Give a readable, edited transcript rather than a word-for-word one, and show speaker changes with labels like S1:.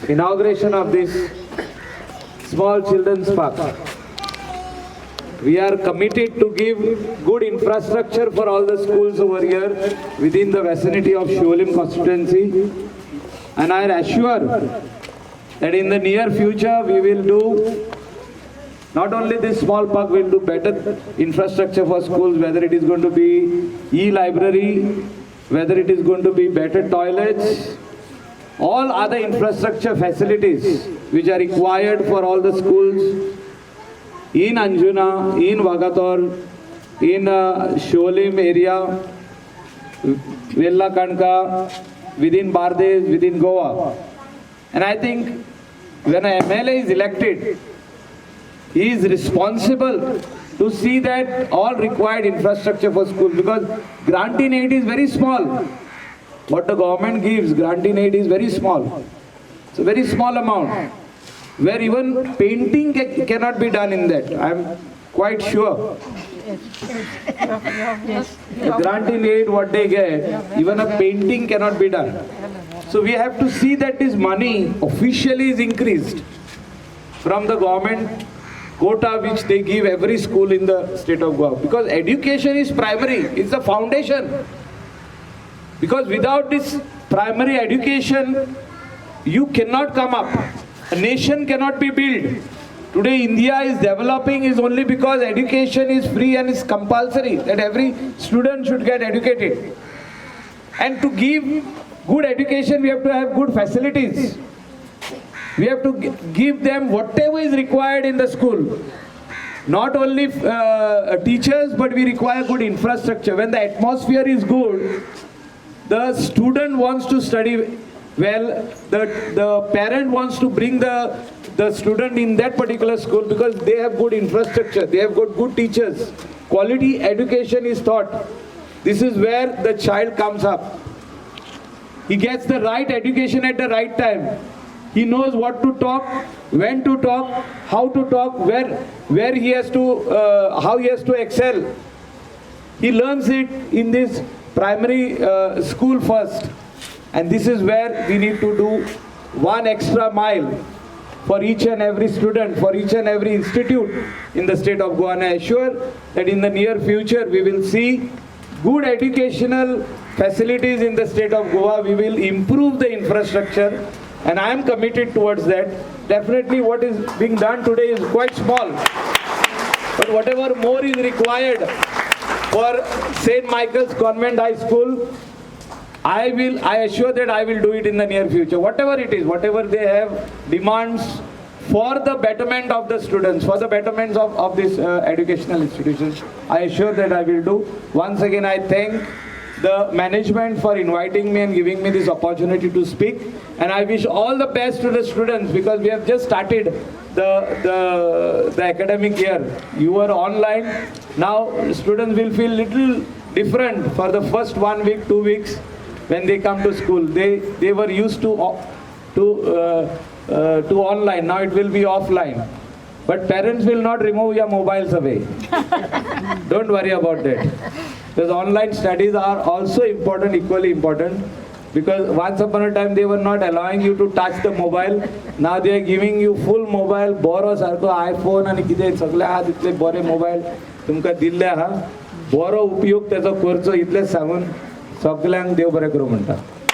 S1: inauguration of this small children's park. We are committed to give good infrastructure for all the schools over here within the vicinity of Sholim constituency. And I assure that in the near future we will do, not only this small park, will do better infrastructure for schools, whether it is going to be e-library, whether it is going to be better toilets, all other infrastructure facilities which are required for all the schools in Anjuna, in Vagator, in Sholim area, Vella Kanka, within Bardesh, within Goa. And I think when an MLA is elected, he is responsible to see that all required infrastructure for schools, because grant in aid is very small. What the government gives, grant in aid is very small. It's a very small amount, where even painting cannot be done in that. I am quite sure. The grant in aid, what they get, even a painting cannot be done. So we have to see that this money officially is increased from the government quota which they give every school in the state of Goa. Because education is primary, it's the foundation. Because without this primary education, you cannot come up. A nation cannot be built. Today India is developing is only because education is free and is compulsory, that every student should get educated. And to give good education, we have to have good facilities. We have to give them whatever is required in the school. Not only teachers, but we require good infrastructure. When the atmosphere is good, the student wants to study well, the parent wants to bring the student in that particular school because they have good infrastructure, they have got good teachers. Quality education is taught. This is where the child comes up. He gets the right education at the right time. He knows what to talk, when to talk, how to talk, where he has to, how he has to excel. He learns it in this primary school first. And this is where we need to do one extra mile for each and every student, for each and every institute in the state of Goa. And I assure that in the near future we will see good educational facilities in the state of Goa. We will improve the infrastructure, and I am committed towards that. Definitely what is being done today is quite small, but whatever more is required for St. Michael's Convent High School, I assure that I will do it in the near future. Whatever it is, whatever they have demands for the betterment of the students, for the betterment of this educational institutions, I assure that I will do. Once again, I thank the management for inviting me and giving me this opportunity to speak. And I wish all the best to the students, because we have just started the academic year. You are online. Now students will feel little different for the first 1 week, 2 weeks when they come to school. They were used to online. Now it will be offline. But parents will not remove your mobiles away. Don't worry about that. Because online studies are also important, equally important. Because once upon a time they were not allowing you to touch the mobile. Now they are giving you full mobile. Boro sarko iPhone आणि किती सगळे आज इतले बरे mobile तुमका दिल्ले हा. बरो उपयोग त्याचा करचो इतले सांगून सगळ्यांक देव बरें करूं म्हणटा.